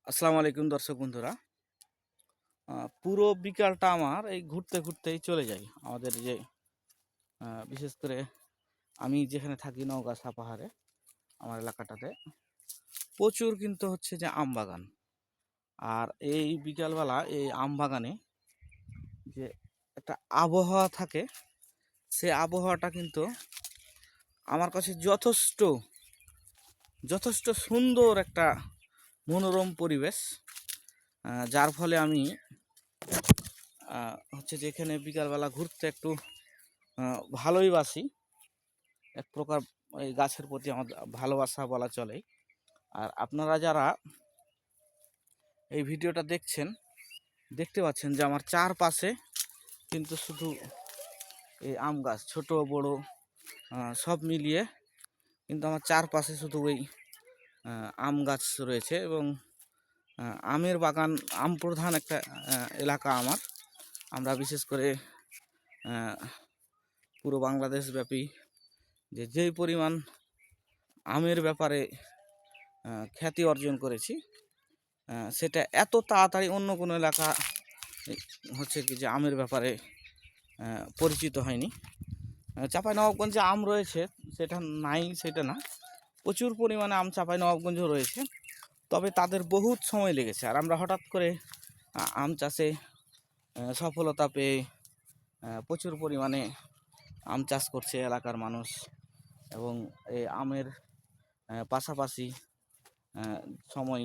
আসসালামু আলাইকুম দর্শক বন্ধুরা। পুরো বিকালটা আমার এই ঘুরতে ঘুরতেই চলে যায়। আমাদের যে বিশেষ করে আমি যেখানে থাকি নওগাঁ পাহাড়ে, আমার এলাকাটাতে প্রচুর কিন্তু হচ্ছে যে আম বাগান। আর এই বিকালবেলা এই আম বাগানে যে একটা আবহাওয়া থাকে, সে আবহাওয়াটা কিন্তু আমার কাছে যথেষ্ট যথেষ্ট সুন্দর একটা মনোরম পরিবেশ, যার ফলে আমি হচ্ছে যে এখানে বিকালবেলা ঘুরতে একটু ভালোই বাসি। এক প্রকার এই গাছের প্রতি আমার ভালোবাসা বলা চলে। আর আপনারা যারা এই ভিডিওটা দেখছেন, দেখতে পাচ্ছেন যে আমার চারপাশে কিন্তু শুধু এই আম গাছ, ছোট বড় সব মিলিয়ে কিন্তু আমার চারপাশে শুধু ওই আম গাছ রয়েছে। এবং আমের বাগান, আম প্রধান একটা এলাকা আমার। আমরা বিশেষ করে পুরো বাংলাদেশ ব্যাপী যেই পরিমাণ আমের ব্যাপারে খ্যাতি অর্জন করেছি, সেটা এত তাড়াতাড়ি অন্য কোনো এলাকা হচ্ছে কি যে আমের ব্যাপারে পরিচিত হয়নি। চাঁপাইনবাবগঞ্জে আম রয়েছে, সেটা নাই সেটা না, প্রচুর পরিমাণে আম চাঁপাইনবাবগঞ্জেও রয়েছে। তবে তাদের বহুত সময় লেগেছে। আর আমরা হঠাৎ করে আম চাষে সফলতা পেয়ে প্রচুর পরিমাণে আম চাষ করছে এলাকার মানুষ। এবং এই আমের পাশাপাশি সময়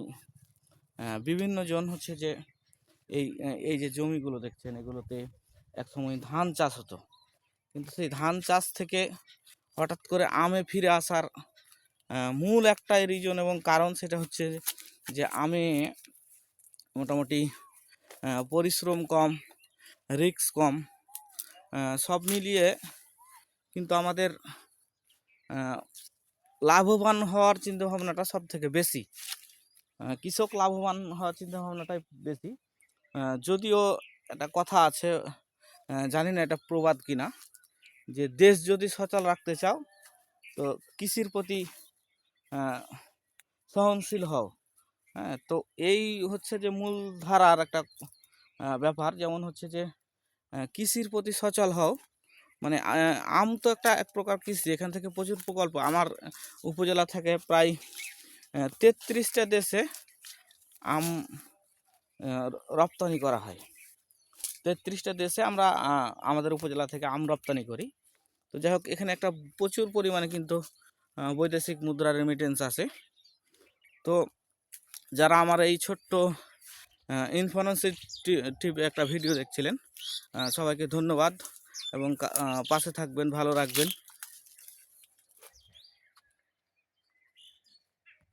বিভিন্ন জন হচ্ছে যে এই এই যে জমিগুলো দেখছেন, এগুলোতে একসময় ধান চাষ হতো। কিন্তু সেই ধান চাষ থেকে হঠাৎ করে আমে ফিরে আসার মূল একটাই রিজন এবং কারণ, সেটা হচ্ছে যে আমে মোটামুটি পরিশ্রম কম, রিস্ক কম, সব মিলিয়ে কিন্তু আমাদের লাভবান হওয়ার চিন্তাভাবনাটা সব থেকে বেশি। কৃষক লাভবান হওয়ার চিন্তাভাবনাটাই বেশি। যদিও একটা কথা আছে, জানি না এটা প্রবাদ কিনা, যে দেশ যদি সচল রাখতে চাও তো কৃষির প্রতি সহনশীল হও। হ্যাঁ, তো এই হচ্ছে যে মূল ধারার একটা ব্যাপার। যেমন হচ্ছে যে কৃষির প্রতি সচল হও, মানে আম তো একটা এক প্রকার কৃষি। এখান থেকে প্রচুর প্রকল্প, আমার উপজেলা থেকে প্রায় 33টা দেশে আম রপ্তানি করা হয়। 33টা দেশে আমরা আমাদের উপজেলা থেকে আম রপ্তানি করি। তো যাই হোক, এখানে একটা প্রচুর পরিমাণে কিন্তু বৈদেশিক মুদ্রা রেমিটেন্স আছে। তো যারা আমার এই ছোট্ট ইনফরমেটিভ একটা ভিডিও দেখছিলেন, সবাইকে ধন্যবাদ এবং পাশে থাকবেন, ভালো রাখবেন।